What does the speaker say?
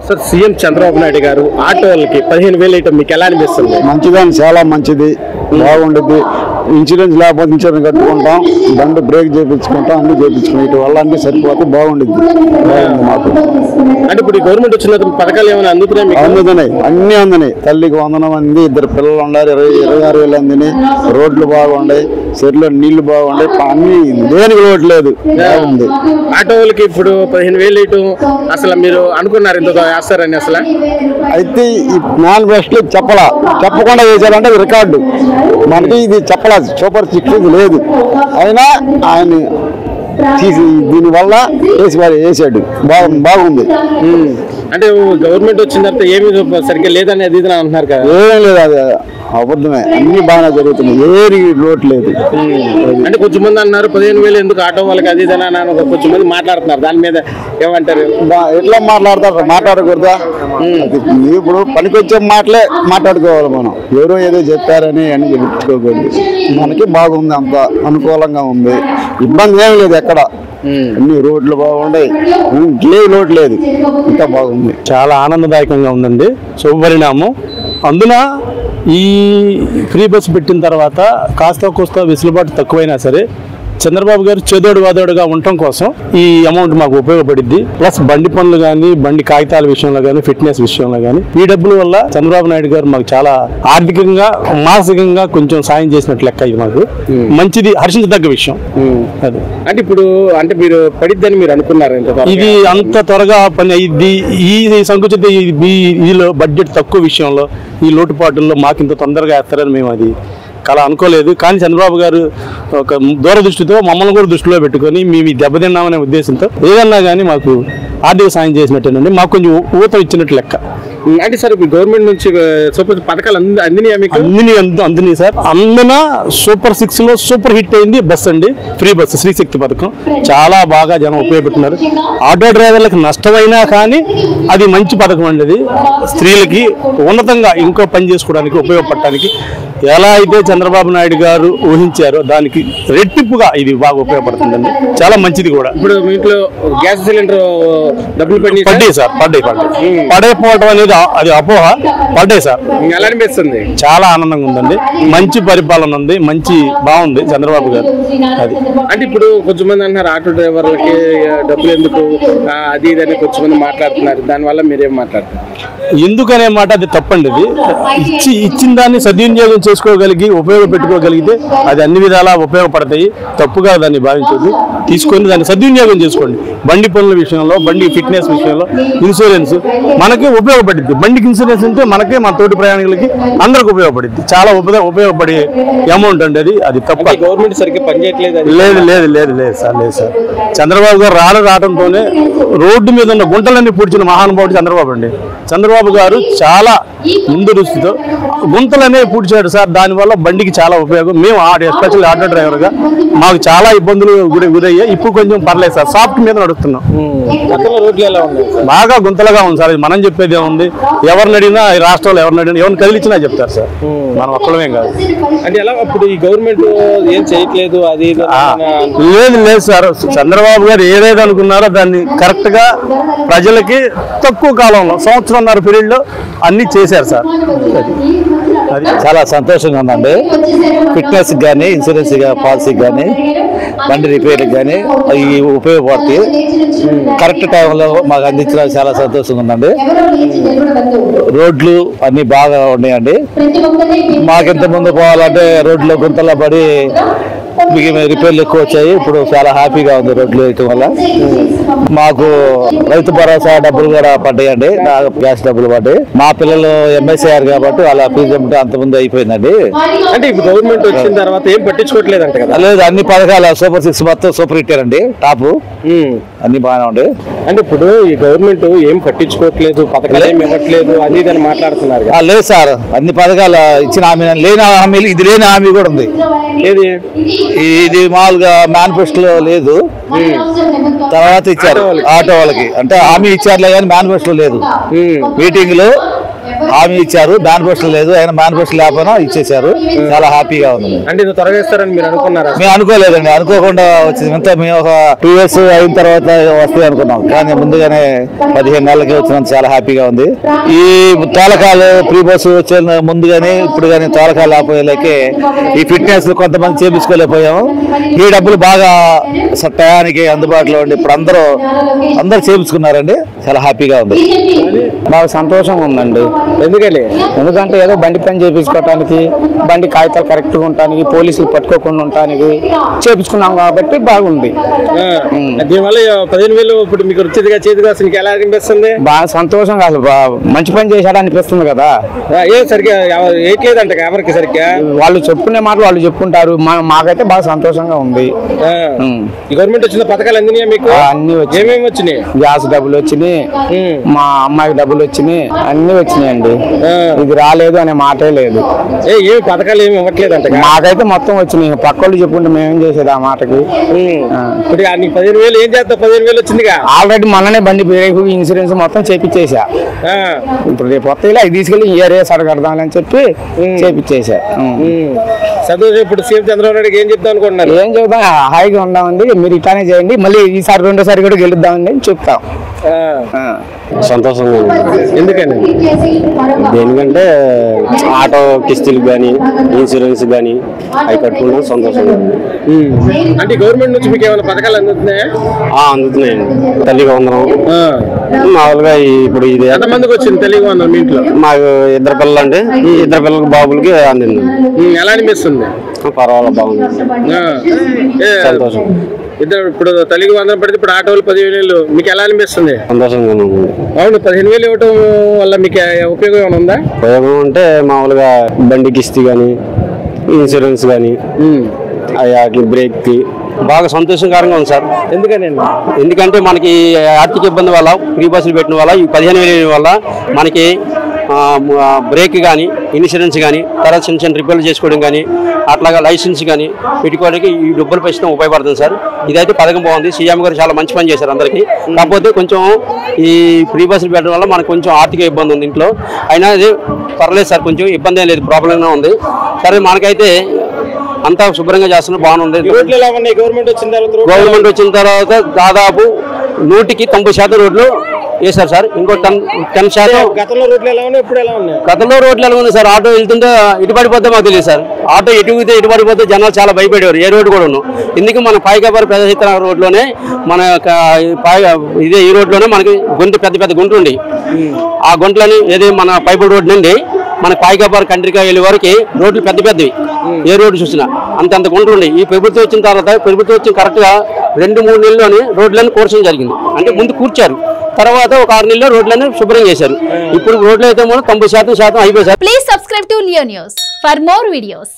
Sir CM Chandrababu Naidu గారు ఆటోలకి 15,000 ఇవ్వడం మీకు ఎలా అనిపిస్తుంది? మంచిదని చాలా మంచిది, బాగుండేది. ఇన్సూరెన్స్ లేకపోతే ఇన్సూరెన్స్ కట్టుకుంటాం, బండి బ్రేక్ చేయించుకుంటాం, అన్ని చేయించుకుంటాం. ఇటు వల్ల అన్ని సరిపోతే బాగుండేది. మాకు అంటే ఇప్పుడు గవర్నమెంట్ వచ్చిన పథకాలు ఏమైనా అందుతున్నాయి? అందుతున్నాయి, అన్ని అందినాయి. తల్లికి 100 మంది, 2 పిల్లలు ఉన్నారు, 26,000 అందినాయి. రోడ్లు బాగుండాయి, చెరువులో నీళ్లు బాగుండాయి, అన్ని దేనికి లోటు లేదు, బాగుంది. ఆటోలకి ఇప్పుడు 15,000 ఇవ్వడం అసలు మీరు అనుకున్నారు ఇంత వేస్తారని? అసలు అయితే ఈ మేనిఫెస్టో చెప్పకుండా వేసారంటే అది రికార్డు. మనకి ఇది చెప్పలేదు, సూపర్ 6 ఇది లేదు. అయినా ఆయన తీసి దీనివల్ల వేసాడు, బాగుంది. అంటే గవర్నమెంట్ వచ్చిన తర్వాత ఏమి సరిగ్గా లేదని అది అంటున్నారు కదా? ఏం లేదు, అది అబద్ధమే. అన్ని బాగా జరుగుతున్నాయి, ఏది లోటు లేదు. అంటే కొంచెం మంది అన్నారు 15,000 ఎందుకు ఆటో వాళ్ళకి అది ఇదని కొంచెం మంది మాట్లాడుతున్నారు. దాని మీద ఏమంటారు? ఎట్లా మాట్లాడతారు? మాట్లాడకూడదా? ఇప్పుడు పనికొచ్చే మాటలే మాట్లాడుకోవాలి మనం. ఎవరో ఏదో చెప్పారని అని చెప్పుకోకూడదు. మనకి బాగుంది, అంత అనుకూలంగా ఉంది, ఇబ్బంది ఏం లేదు ఎక్కడ. అన్ని రోడ్లు బాగున్నాయి, ఇంకే లోటు లేదు, ఇంకా బాగుంది. చాలా ఆనందదాయకంగా ఉందండి, శుభపరిణామం. అందున ఈ ఫ్రీ బస్సు పెట్టిన తర్వాత కాస్త కోస్త వెసులుబాటు తక్కువైనా సరే చంద్రబాబు గారు చేదోడు వాదోడుగా ఉండటం కోసం ఈ అమౌంట్ మాకు ఉపయోగపడింది. ప్లస్ బండి పనులు కానీ, బండి కాగితాల విషయంలో కానీ, ఫిట్నెస్ విషయంలో కానీ ఈ డబ్బుల వల్ల చంద్రబాబు నాయుడు గారు మాకు చాలా ఆర్థికంగా, మానసికంగా కొంచెం సాయం చేసినట్లు లెక్క. ఇది మాకు మంచిది, హర్షించదగ్గ విషయం. అది అంటే ఇప్పుడు అంటే మీరు పడిద్దని మీరు అనుకున్నారు? ఇది అంత త్వరగా పని అయ్యిద్ది, ఈ సంకుచిత ఈలో బడ్జెట్ తక్కువ విషయంలో, ఈ లోటుపాటుల్లో మాకు ఇంత తొందరగా వేస్తారని మేము అది కళ అనుకోలేదు. కానీ చంద్రబాబు గారు ఒక దూరదృష్టితో మమ్మల్ని కూడా దృష్టిలో పెట్టుకొని మేము దెబ్బతిన్నామనే ఉద్దేశంతో ఏదన్నా కానీ మాకు ఆర్థిక సాయం చేసినట్టేనండి, మాకు కొంచెం ఊతం ఇచ్చినట్టు లెక్క. అంటే సార్ ఇప్పుడు గవర్నమెంట్ నుంచి సూపర్ పథకాలు అందినాయా మీకు? అందినాయి సార్. అందున సూపర్ 6 లో సూపర్ హిట్ అయింది బస్ అండి, ఫ్రీ బస్సు, శ్రీశక్తి పథకం. చాలా బాగా జనం ఉపయోగపెట్టున్నారు. ఆటో డ్రైవర్లకు నష్టమైనా కానీ అది మంచి పథకం అండి. అది స్త్రీలకి ఉన్నతంగా ఇంకో పని చేసుకోవడానికి ఉపయోగపడటానికి ఎలా అయితే చంద్రబాబు నాయుడు గారు ఊహించారో దానికి రెట్టింపుగా ఇది బాగా ఉపయోగపడుతుందండి, చాలా మంచిది కూడా. ఇప్పుడు మీ ఇంట్లో గ్యాస్ సిలిండర్ డబ్బులు పడ్డాయి సార్, పడైపోవడం అనేది అది అపోహ. పడ్డాయి సార్. ఎలా అనిపిస్తుంది? చాలా ఆనందంగా ఉందండి, మంచి పరిపాలన ఉంది, మంచి బాగుంది చంద్రబాబు గారు. అది అంటే ఇప్పుడు కొంచెం మంది అంటున్నారు ఆటో డ్రైవర్లకి డబ్బులు ఎందుకు అది ఇదని కొంచెం మంది మాట్లాడుతున్నారు. దానివల్ల మీరేం మాట్లాడుతున్నారు? ఎందుకనే మాట అది తప్పండి. అది ఇచ్చిన దాన్ని సద్వినియోగం చేసుకోగలిగి ఉపయోగపెట్టుకోగలిగితే అది అన్ని విధాలా ఉపయోగపడతాయి. తప్పుగా దాన్ని భావించదు, తీసుకొని దాన్ని సద్వినియోగం చేసుకోండి. బండి పనుల విషయంలో, బండి ఫిట్నెస్ విషయంలో, ఇన్సూరెన్స్ మనకి ఉపయోగపడుద్ది. బండికి ఇన్సూరెన్స్ ఉంటే మనకే, మన తోటి ప్రయాణికులకి అందరికి ఉపయోగపడుద్ది. చాలా ఉపయోగపడే అమౌంట్ అండి అది. అది తప్ప గవర్నమెంట్ సరిగ్గా పనిచేయట్లేదు? లేదు సార్, లేదు సార్. చంద్రబాబు గారు రావడంతోనే రోడ్డు మీద ఉన్న గుంటలన్నీ పూడ్చిన మహానుభావుడు చంద్రబాబు అండి. చంద్రబాబు గారు చాలా ముందు దృష్టితో గుంతలనే పూడ్చాడు సార్. దానివల్ల బండికి చాలా ఉపయోగం. మేము ఎస్పెషల్లీ ఆటో డ్రైవర్గా మాకు చాలా ఇబ్బందులు గురయ్యాయి. ఇప్పుడు కొంచెం పర్లేదు సార్, సాఫ్ట్ మీద నడుస్తున్నాం. రోడ్లు ఎలా ఉంది? బాగా గుంతలుగా ఉంది సార్. మనం చెప్పేది ఏముంది, ఎవరిని అడిగినా ఈ రాష్ట్రంలో ఎవరిని కదిలిచ్చినా చెప్తారు సార్, మనం ఒక్కడమేం కాదు. అంటే ఎలా ఇప్పుడు ఈ గవర్నమెంట్ ఏం చేయట్లేదు అది? లేదు సార్, చంద్రబాబు గారు ఏదైతే అనుకున్నారో దాన్ని కరెక్ట్ గా ప్రజలకి తక్కువ కాలంలో, 1.5 పీరియడ్ లో అన్ని చేశారు సార్. అది చాలా సంతోషంగా ఉందండి. ఫిట్నెస్ కానీ, ఇన్సూరెన్స్ పాలసీకి కానీ, బండి రిపేర్కి కానీ అవి ఉపయోగపడతాయి. కరెక్ట్ టైంలో మాకు అందించడానికి చాలా సంతోషంగా ఉందండి. రోడ్లు అన్ని బాగా ఉన్నాయండి. మాకింత ముందు పోవాలంటే రోడ్లో గుంతల్లో పడి రిపేర్లు ఎక్కువ వచ్చాయి. ఇప్పుడు చాలా హ్యాపీగా ఉంది రోడ్లు వేయటం వల్ల. మాకు రైతు భరోసా డబ్బులు కూడా పడ్డాయండి, గ్యాస్ డబ్బులు పడ్డాయి. మా పిల్లలు ఎంఎస్సీ అయ్యారు కాబట్టి వాళ్ళ ఫీజు అంతకుముందు అయిపోయిందండి. అంటే ఇప్పుడు గవర్నమెంట్ వచ్చిన తర్వాత ఏం పట్టించుకోవట్లేదు అంట కదా? లేదు, అన్ని పథకాలు సూపర్ 6 మొత్తం సూపర్ హిట్ అండి, టాప్ అన్ని బాగానే ఉండే. అంటే ఇప్పుడు ఈ గవర్నమెంట్ ఏం పట్టించుకోవట్లేదు, పథకాలు ఏమి ఇవ్వట్లేదు అది ఇదని మాట్లాడుతున్నారు. లేదు సార్, అన్ని పథకాలు ఇచ్చిన హామీ, లేని హామీలు ఇది లేని హామీ కూడా ఉంది. ఏది? ఇది మామూలుగా మేనిఫెస్టోలో లేదు, తర్వాత ఇచ్చారు ఆటో వాళ్ళకి. అంటే హామీ ఇచ్చారులే కానీ మేనిఫెస్టో లేదు. మీటింగ్ లో హామీ ఇచ్చారు. మేనిఫెస్టో లేదు, ఆయన మేనిఫెస్టో లేకపోయినా ఇచ్చేసారు. చాలా హ్యాపీగా ఉంది. అంటే ఇది త్వరగా ఇస్తారని మీరు అనుకున్నారా? మేము అనుకోలేదండి, అనుకోకుండా వచ్చింది. ఇంత మేము ఒక 2 years అయిన తర్వాత వస్తాయి అనుకున్నాం, కానీ ముందుగానే 15 నెలలకి వచ్చినందుకు చాలా హ్యాపీగా ఉంది. ఈ తోలకాలు ఫ్రీ బస్సు వచ్చే ముందుగానే ఇప్పుడు కానీ తోలకాలు ఆపోయేలాకే ఈ ఫిట్నెస్ కొంతమంది చేపించుకోలేకపోయాము. ఈ డబ్బులు బాగా టయానికి అందుబాటులో ఉండి ఇప్పుడు అందరూ చేపించుకున్నారండి. చాలా హ్యాపీగా ఉంది. బాగా సంతోషంగా ఉందండి. ఎందుకంటే ఏదో బండి పని చేయించుకోవటానికి, బండి కాగితాలు కరెక్ట్గా ఉండటానికి, పోలీసులు పట్టుకోకుండా ఉండటానికి చేయించుకున్నాం కాబట్టి బాగుంది. దీనివల్ల 15,000 ఇప్పుడు మీకు వచ్చేదిగా చేతిగా మీకు ఎలా అనిపిస్తుంది? బాగా సంతోషంగా, అసలు మంచి పని చేశాడు అనిపిస్తుంది కదా. ఏ సరిగ్గా ఏట్లేదంట ఎవరికి సరిగ్గా వాళ్ళు చెప్పుకునే మాటలు వాళ్ళు చెప్పుకుంటారు. మాకైతే బాగా సంతోషంగా ఉంది. ఈ గవర్నమెంట్ వచ్చిన పథకాలు అందినాయా మీకు? అన్ని వచ్చి ఏమేమి వచ్చినాయి? గ్యాస్ డబ్బులు వచ్చినాయి, మా అమ్మాయికి డబ్బులు వచ్చినాయి, అన్ని వచ్చినాయండి. ఇది రాలేదు అనే మాటే లేదు. ఏమి పథకాలు ఏమి ఇవ్వట్లేదంట? మాకైతే మొత్తం వచ్చినాయి. పక్క వాళ్ళు చెప్పుకుంటే మేమేం చేసేది ఆ మాటకి. ఇప్పుడు నీకు 15,000 ఏం చేస్తావు? 15,000 వచ్చిందిగా ఆల్రెడీ మొన్ననే బండి బ్రేక్ ఇన్సూరెన్స్ మొత్తం చేపించేసా. ఇప్పుడు రేపు వస్తాయి అవి తీసుకెళ్ళి ఏరియా సడగడదాం అని చెప్పి చేపించేసా. సంతోషం. ఇప్పుడు సీఎం చంద్రబాబు నాయుడు ఏం చెప్తాం అనుకుంటున్నారు? ఏం చెబుతాం, హాయిగా ఉందామండి, మీరు ఇట్లానే చేయండి, మళ్ళీ ఈసారి రెండోసారి కూడా గెలుద్దామండి అని చెప్తాం. సంతోషంగా ఉంది. ఎందుకని? దేనికంటే ఆటో కిస్తులకు కానీ ఇన్సూరెన్స్ కానీ అవి కట్టుకుంటాం, సంతోషంగా ఉంది. అంటే గవర్నమెంట్ నుంచి మీకు ఏమైనా పథకాలు అందుతున్నాయా? అందుతున్నాయండి. తల్లిగా వందనం మామూలుగా ఇప్పుడు ఇది ఎంతమందికి వచ్చింది తల్లిగా వందనం మీ ఇంట్లో? మాకు 2 పిల్లలు అండి. 2 పిల్లలకి బాబులకి అందింది. ఎలా అనిపిస్తుంది? పర్వాలేదు, బాగుంది, సంతోషం. ఇప్పుడు తల్లికి వందనం పడితే ఇప్పుడు ఆటోలు 15,000 మీకు ఎలా అనిపిస్తుంది? సంతోషంగా ఉంది. అవును, 15,000 ఇవ్వటం వల్ల మీకు ఉపయోగం ఏమైనా ఉందా? ఉపయోగం అంటే మామూలుగా బండి కిస్తీ కానీ ఇన్సూరెన్స్ కానీ వాటి బ్రేక్కి బాగా సంతోషకరంగా ఉంది సార్. ఎందుకంటే మనకి ఆర్థిక ఇబ్బంది వల్ల ఫ్రీ బస్సులు పెట్టిన వల్ల ఈ 15,000 వల్ల మనకి బ్రేక్ కానీ ఇన్సూరెన్స్ కానీ తర్వాత చిన్న రిపేర్లు చేసుకోవడం కానీ అట్లాగా లైసెన్స్ కానీ పెట్టుకోవడానికి ఈ డబ్బులు ప్రస్తుతం ఉపయోగపడుతుంది సార్. ఇదైతే పథకం బాగుంది. సీఎం గారు చాలా మంచి పని చేశారు అందరికీ. కాకపోతే కొంచెం ఈ ఫ్రీ బస్సులు పెట్టడం వల్ల మనకు కొంచెం ఆర్థిక ఇబ్బంది ఉంది ఇంట్లో. అయినా అది పర్లేదు సార్, కొంచెం ఇబ్బంది ఏం లేదు, ప్రాబ్లంగా ఉంది. సరే మనకైతే అంతా శుభ్రంగా చేస్తున్నారు, బాగుంది. గవర్నమెంట్ వచ్చిన తర్వాత దాదాపు 100కి 90% రోడ్లు వేశారు సార్. ఇంకో 10% గతంలో రోడ్లు ఎలా ఉన్నాయి, ఇప్పుడు ఎలా ఉన్నాయి? గతంలో రోడ్లు ఎలా ఉన్నాయి సార్? ఆటో వెళ్తుంటే ఇటు పడిపోతే మాకు తెలియదు సార్. ఆటో ఎటుగితే ఇటు పడిపోతే జనాలు చాలా భయపడేవారు. ఏ రోడ్డు కూడా ఉన్నాం. ఎందుకు మన పాయికాబారి ప్రజాహిత రోడ్లోనే మన ఇదే ఈ రోడ్లోనే మనకి పెద్ద పెద్ద గుంటలు ఉండి ఆ గుంటలని ఏది మన పైపు రోడ్ నుండి మన పాయికాబారి కంట్రీగా వెళ్ళే వరకు రోడ్లు పెద్ద పెద్దవి. ఏ రోడ్డు చూసినా అంతంత గుంటలు ఉన్నాయి. ఈ ప్రభుత్వం వచ్చిన తర్వాత ప్రభుత్వం వచ్చిన కరెక్ట్గా 2-3 నెలల్లోనే రోడ్లను కూర్చడం జరిగింది. అంటే ముందు కూర్చారు, తర్వాత ఒక 6 నెలల్లో రోడ్లను శుభ్రం చేశారు. ఇప్పుడు రోడ్లు అయితే మనం 90% అయిపోయాయి. Please subscribe to Leo news for more videos.